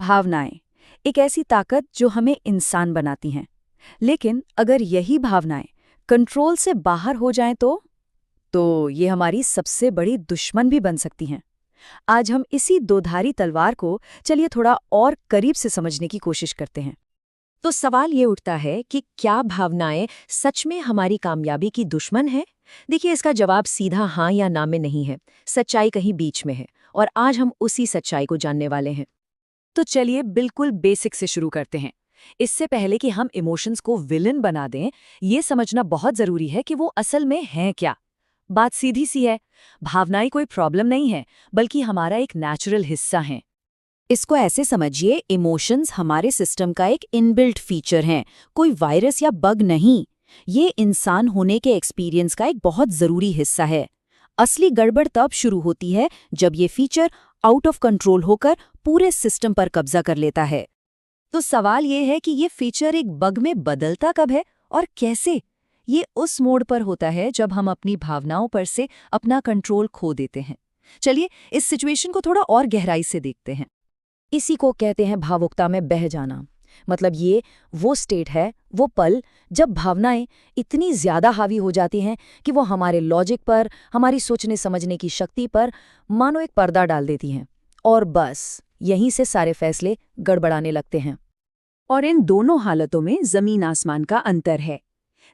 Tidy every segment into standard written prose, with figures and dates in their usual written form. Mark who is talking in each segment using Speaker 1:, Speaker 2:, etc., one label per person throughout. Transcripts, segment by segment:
Speaker 1: भावनाएं एक ऐसी ताकत जो हमें इंसान बनाती हैं। लेकिन अगर यही भावनाएं कंट्रोल से बाहर हो जाएं तो ये हमारी सबसे बड़ी दुश्मन भी बन सकती हैं। आज हम इसी दोधारी तलवार को चलिए थोड़ा और करीब से समझने की कोशिश करते हैं।
Speaker 2: तो सवाल ये उठता है कि क्या भावनाएं सच में हमारी कामयाबी की दुश्मन है? देखिए, इसका जवाब सीधा हाँ या ना में नहीं है। सच्चाई कहीं बीच में है और आज हम उसी सच्चाई को जानने वाले हैं।
Speaker 1: तो चलिए बिल्कुल बेसिक से शुरू करते हैं। इससे पहले कि हम इमोशंस को विलन बना दें, ये समझना बहुत जरूरी है कि वो असल में हैं क्या। बात सीधी सी है, भावनाएं कोई प्रॉब्लम नहीं है, बल्कि हमारा एक नेचुरल हिस्सा हैं। इसको ऐसे समझिए, इमोशंस हमारे सिस्टम का एक इनबिल्ट फीचर हैं, कोई वायरस या बग नहीं। ये इंसान होने के एक्सपीरियंस का एक बहुत जरूरी हिस्सा है। असली गड़बड़ तब शुरू होती है जब ये फीचर आउट ऑफ कंट्रोल होकर पूरे सिस्टम पर कब्जा कर लेता है। तो सवाल ये है कि ये फीचर एक बग में बदलता कब है और कैसे? ये उस मोड़ पर होता है जब हम अपनी भावनाओं पर से अपना कंट्रोल खो देते हैं। चलिए इस सिचुएशन को थोड़ा और गहराई से देखते हैं। इसी को कहते हैं भावुकता में बह जाना। मतलब ये वो स्टेट है, वो पल जब भावनाएं इतनी ज्यादा हावी हो जाती हैं कि वो हमारे लॉजिक पर, हमारी सोचने समझने की शक्ति पर मानो एक पर्दा डाल देती हैं, और बस यहीं से सारे फैसले गड़बड़ाने लगते हैं।
Speaker 2: और इन दोनों हालतों में जमीन आसमान का अंतर है।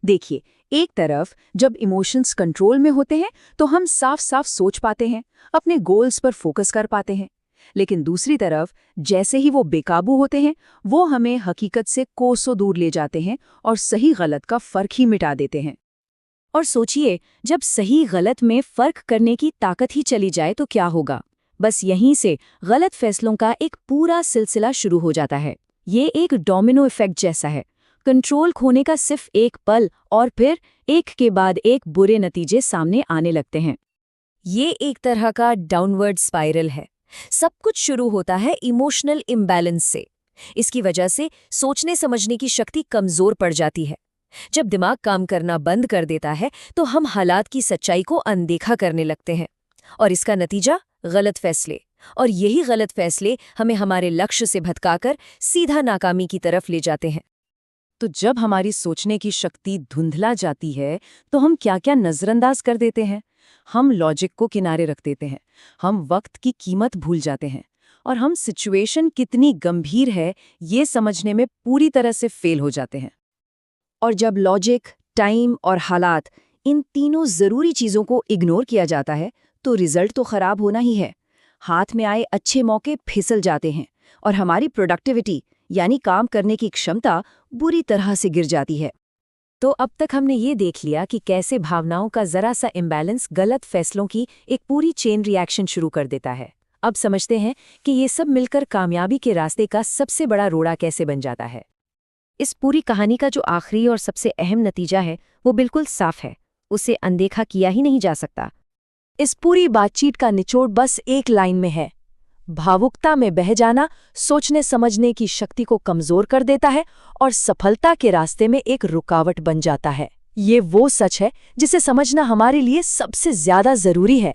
Speaker 2: देखिए, एक तरफ जब इमोशंस कंट्रोल में होते हैं तो हम साफ साफ सोच पाते हैं, अपने गोल्स पर फोकस कर पाते हैं। लेकिन दूसरी तरफ जैसे ही वो बेकाबू होते हैं, वो हमें हकीकत से कोसों दूर ले जाते हैं और सही गलत का फर्क ही मिटा देते हैं।
Speaker 1: और सोचिए, जब सही गलत में फर्क करने की ताकत ही चली जाए तो क्या होगा? बस यहीं से गलत फैसलों का एक पूरा सिलसिला शुरू हो जाता है। ये एक डोमिनो इफेक्ट जैसा है। कंट्रोल खोने का सिर्फ एक पल और फिर एक के बाद एक बुरे नतीजे सामने आने लगते हैं। ये एक तरह का डाउनवर्ड स्पाइरल है। सब कुछ शुरू होता है इमोशनल इम्बैलेंस से। इसकी वजह से सोचने समझने की शक्ति कमजोर पड़ जाती है। जब दिमाग काम करना बंद कर देता है तो हम हालात की सच्चाई को अनदेखा करने लगते हैं, और इसका नतीजा गलत फैसले। और यही गलत फैसले हमें हमारे लक्ष्य से भटकाकर सीधा नाकामी की तरफ ले जाते हैं।
Speaker 2: तो जब हमारी सोचने की शक्ति धुंधला जाती है तो हम क्या क्या नजरअंदाज कर देते हैं। हम लॉजिक को किनारे रख देते हैं, हम वक्त की कीमत भूल जाते हैं, और हम सिचुएशन कितनी गंभीर है ये समझने में पूरी तरह से फेल हो जाते हैं।
Speaker 1: और जब लॉजिक, टाइम और हालात, इन तीनों जरूरी चीजों को इग्नोर किया जाता है तो रिजल्ट तो खराब होना ही है। हाथ में आए अच्छे मौके फिसल जाते हैं और हमारी प्रोडक्टिविटी यानी काम करने की क्षमता बुरी तरह से गिर जाती है। तो अब तक हमने ये देख लिया कि कैसे भावनाओं का जरा सा इम्बैलेंस गलत फैसलों की एक पूरी चेन रिएक्शन शुरू कर देता है। अब समझते हैं कि ये सब मिलकर कामयाबी के रास्ते का सबसे बड़ा रोड़ा कैसे बन जाता है। इस पूरी कहानी का जो आखिरी और सबसे अहम नतीजा है वो बिल्कुल साफ है, उसे अनदेखा किया ही नहीं जा सकता। इस पूरी बातचीत का निचोड़ बस एक लाइन में है: भावुकता में बह जाना सोचने समझने की शक्ति को कमजोर कर देता है और सफलता के रास्ते में एक रुकावट बन जाता है। ये वो सच है जिसे समझना हमारे लिए सबसे ज्यादा जरूरी है।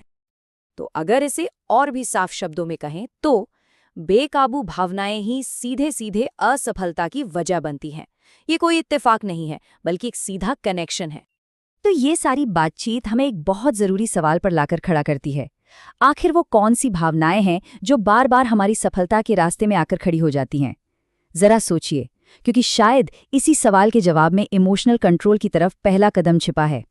Speaker 1: तो अगर इसे और भी साफ शब्दों में कहें तो बेकाबू भावनाएं ही सीधे सीधे असफलता की वजह बनती हैं। ये कोई इत्तेफाक नहीं है, बल्कि एक सीधा कनेक्शन है। तो ये सारी बातचीत हमें एक बहुत जरूरी सवाल पर लाकर खड़ा करती है। आखिर वो कौन सी भावनाएं हैं जो बार बार हमारी सफलता के रास्ते में आकर खड़ी हो जाती हैं? जरा सोचिए, क्योंकि शायद इसी सवाल के जवाब में इमोशनल कंट्रोल की तरफ पहला कदम छिपा है।